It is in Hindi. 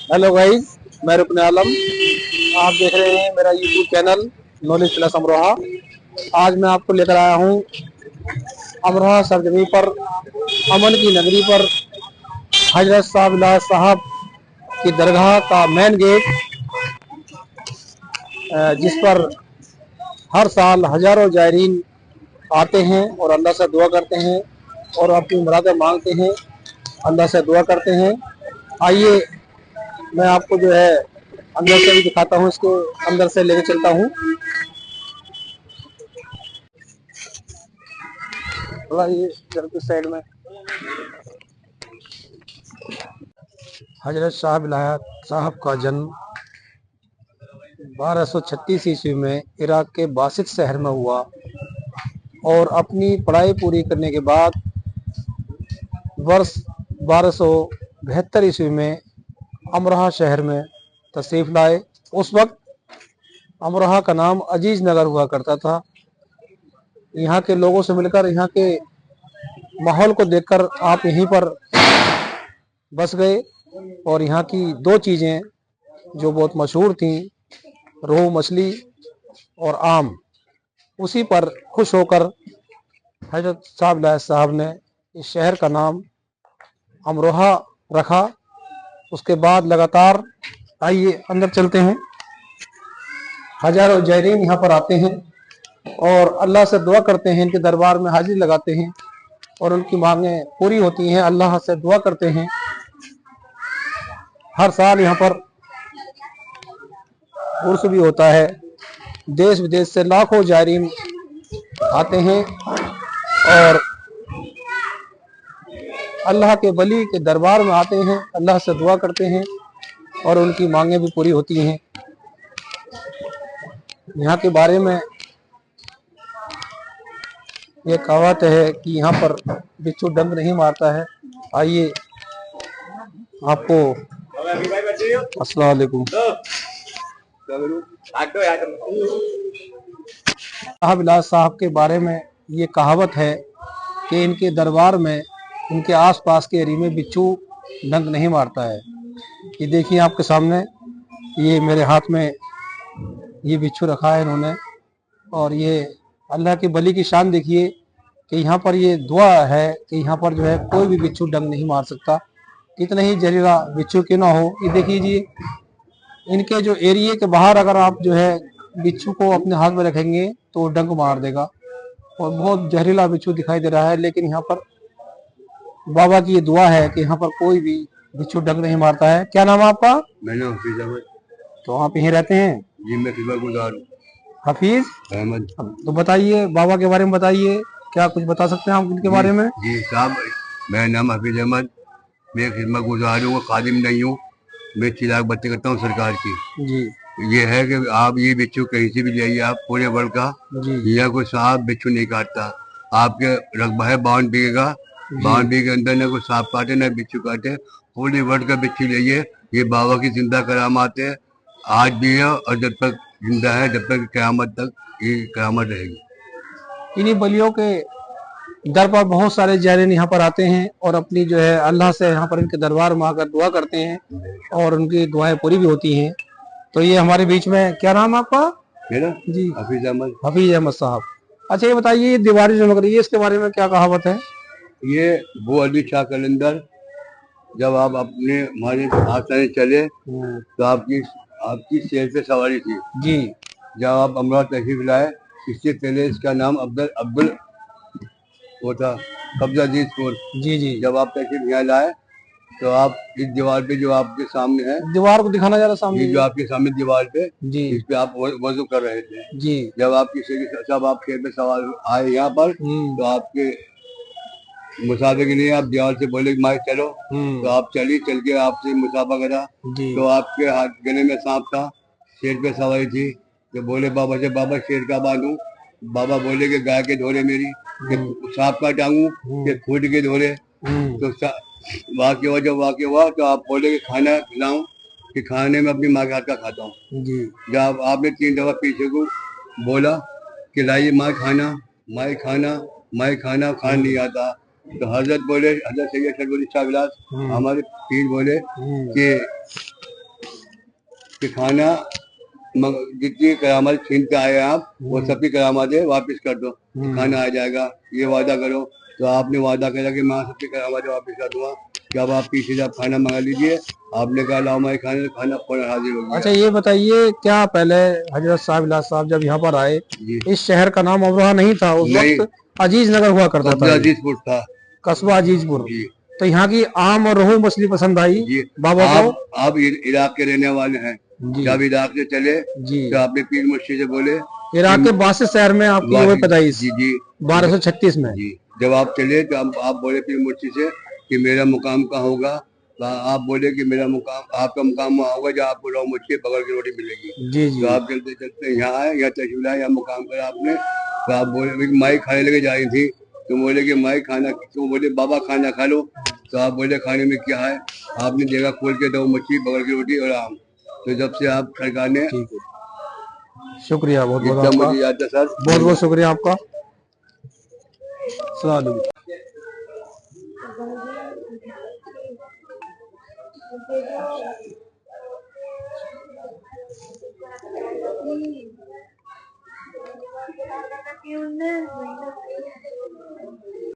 हेलो गाइस, मैं रुकन आलम। आप देख रहे हैं मेरा YouTube channel knowledge plus Amroha. आज मैं आपको लेकर आया हूँ अमरोहा सरजमी पर, अमन की नगरी पर, हजरत साहब साहब की दरगाह का मेन गेट, जिस पर हर साल हजारों जायरीन आते हैं और अल्लाह से दुआ करते हैं और अपनी मुरादें मांगते हैं, अल्लाह से दुआ करते हैं। आइए मैं आपको जो है अंदर से भी दिखाता हूँ, इसको अंदर से लेके चलता हूँ। थोड़ा ये इधर की साइड में हजरत शाह विलायत साहब का जन्म 1236 ईस्वी में इराक के बासित शहर में हुआ और अपनी पढ़ाई पूरी करने के बाद वर्ष 1272 ईस्वी में अमरोहा शहर में तशरीफ लाए। उस वक्त अमरोहा का नाम अजीज नगर हुआ करता था। यहाँ के लोगों से मिलकर, यहाँ के माहौल को देखकर आप यहीं पर बस गए और यहाँ की दो चीज़ें जो बहुत मशहूर थी, रोहू मछली और आम, उसी पर खुश होकर हजरत साहब ने इस शहर का नाम अमरोहा रखा। उसके बाद लगातार, आइए अंदर चलते हैं। हजारों जायरीन यहाँ पर आते हैं और अल्लाह से दुआ करते हैं, इनके दरबार में हाजिरी लगाते हैं और उनकी मांगें पूरी होती हैं। अल्लाह से दुआ करते हैं। हर साल यहाँ पर उर्स भी होता है। देश विदेश से लाखों जायरीन आते हैं और अल्लाह के वली के दरबार में आते हैं, अल्लाह से दुआ करते हैं और उनकी मांगें भी पूरी होती हैं। यहाँ के बारे में ये कहावत है कि यहाँ पर बिच्छू डंक नहीं मारता है। आइए आपको, अस्सलाम वालेकुम, शाहबिलास साहब के बारे में ये कहावत है कि इनके दरबार में, इनके आसपास के एरिया में बिच्छू डंक नहीं मारता है। ये देखिए आपके सामने, ये मेरे हाथ में ये बिच्छू रखा है इन्होंने, और ये अल्लाह की बली की शान देखिए कि यहाँ पर ये दुआ है कि यहाँ पर जो है कोई भी बिच्छू डंक नहीं मार सकता, कितना ही जहरीला बिच्छू क्यों ना हो। ये देखिए, इनके जो एरिया के बाहर अगर आप जो है बिच्छू को अपने हाथ में रखेंगे तो वो डंक मार देगा और बहुत जहरीला बिच्छू दिखाई दे रहा है। लेकिन यहाँ पर बाबा की ये दुआ है कि यहाँ पर कोई भी बिच्छू डंक नहीं मारता है। क्या नाम है आपका? मेरा नाम हफीज अहमद। तो आप यहीं रहते हैं? जी, मैं खिदमत गुजार हूँ। हफीज अहमद। तो बताइए बाबा के बारे में, बताइए क्या कुछ बता सकते हैं आप इनके बारे में? जी साहब, मेरा नाम हफीज अहमद, मैं खिदमत गुजार हूँ, खादिम नहीं हूँ, मैं चिराग बत्ती करता हूँ सरकार की। जी, ये है कि आप ये बिच्छू कहीं से भी ले आइए, आप पूरे वर्ल्ड का, यहाँ कोई सांप बिच्छू नहीं काटता। आपके रकबा है 52 बीघे का, 52 बीघे के अंदर न कोई सांप काटे न बिच्छू काटे। पूरे वर्ल्ड का बिच्छू लाइए, ये बाबा की जिंदा करामात है, आज भी है और जब तक जिंदा है, जब तक क़यामत तक ये करामत रहेगी। इन्हीं बलियों के दर पर बहुत सारे जायरीन यहाँ पर आते हैं और अपनी जो है अल्लाह से यहाँ पर इनके दरबार में आकर दुआ करते हैं और उनकी दुआएं पूरी भी होती हैं। तो ये हमारे बीच में, क्या नाम है आपका? मेरा जी, हफीज अहमद। हफीज अहमद साहब। अच्छा, ये बताइए, ये दीवारी जो लग रही है इसके बारे में क्या कहावत है? ये वो अली शाह कलंदर, जब आप अपने हमारे आस्थाने चले तो आपकी आपकी शेर पे सवारी थी जी। जब आप अमरोहा तशरीफ लाए, इससे पहले इसका नाम अब्दुल अब्दुल वो था, कब्जा अजीजपुर। जी जी। जब आप तशरीफ यहाँ लाए तो आप इस दीवार पे जो आपके सामने है, दीवार को दिखाना जरा सामने, ये जो आपके सामने दीवार पे जी, इस पे आप वजू कर रहे थे जी। जब आपकी जब आप शेर पे सवार आए यहाँ पर तो आपके मुसाफे के लिए आप दीवार से बोले माइक चलो, तो आप चली, चल के आपसे मुसाफा करा तो आपके हाथ गले में सांप था, शेर पे सवारी थी। तो बोले बाबा से, बाबा शेर का बांधू? बाबा बोले कि गाय के धोरे मेरी, सांप का टांगू कि खुद के धोरे। तो वाक्य हुआ, जब वाक्य हुआ तो आप बोले कि खाना खिलाऊं कि खाने में अपनी माँ के हाथ का खाता हूँ। जब आपने 3 दफा पीछे को बोला कि लाइए माँ खाना, माँ खाना, माँ खाना, खान नहीं आता। तो हजरत बोले, हजरत सैयद सरवरी शाह विलास हमारे पीर बोले कि कि खाना जितनी करामात छीन के आए आप वो सबकी करामातें वापस कर दो, खाना आ जाएगा, ये वादा करो। तो आपने वादा करा कि मैं सबकी करामातें वापस कर दूंगा। जब आप पीछे से आप खाना मंगा लीजिए, आपने कहा लाओ मैं खाना, खाना फौरन हाजिर हो गया। अच्छा ये बताइए, क्या पहले हजरत साहब इलाज साहब जब यहाँ पर आए, जी इस शहर का नाम अमरोहा नहीं था उस नहीं, वक्त, अजीज नगर हुआ करता था, कब्जा अजीजपुर था कस्बा अजीजपुर। जी। तो यहाँ की आम और रोहू मछली पसंद आई जी बाबा को? आप इराक के रहने वाले हैं, जी जब इराक से चले जी। तो आपने पीर मुर्शिद से बोले इराक के बासित शहर में आपकी हुई पैदाइश जी जी 1236 में। जी। जब आप चले तो आप बोले पीर मुर्शिद से कि मेरा मुकाम कहाँ होगा, तो आप बोले कि मेरा मुकाम, आपका मुकाम वहाँ होगा जहाँ आपको रोह मछली बगल की रोटी मिलेगी। जी जी। तो आप चलते चलते यहाँ आए, यहाँ तशरीफ लाए, यहाँ मुकाम करा आपने। तो आप बोले माई खाने लगे जा रही थी, तो बोले कि माई खाना, तो बोले बाबा खाना खा लो। तो आप बोले खाने में क्या है, आपने जगह खोल के दो मच्छी, बगल की रोटी और आम। तो जब से आप सरकार ने, ठीक है, शुक्रिया बहुत बहुत जितना आपका, मुझे याद है सर, बहुत बहुत शुक्रिया आपका। सलाम। Iya.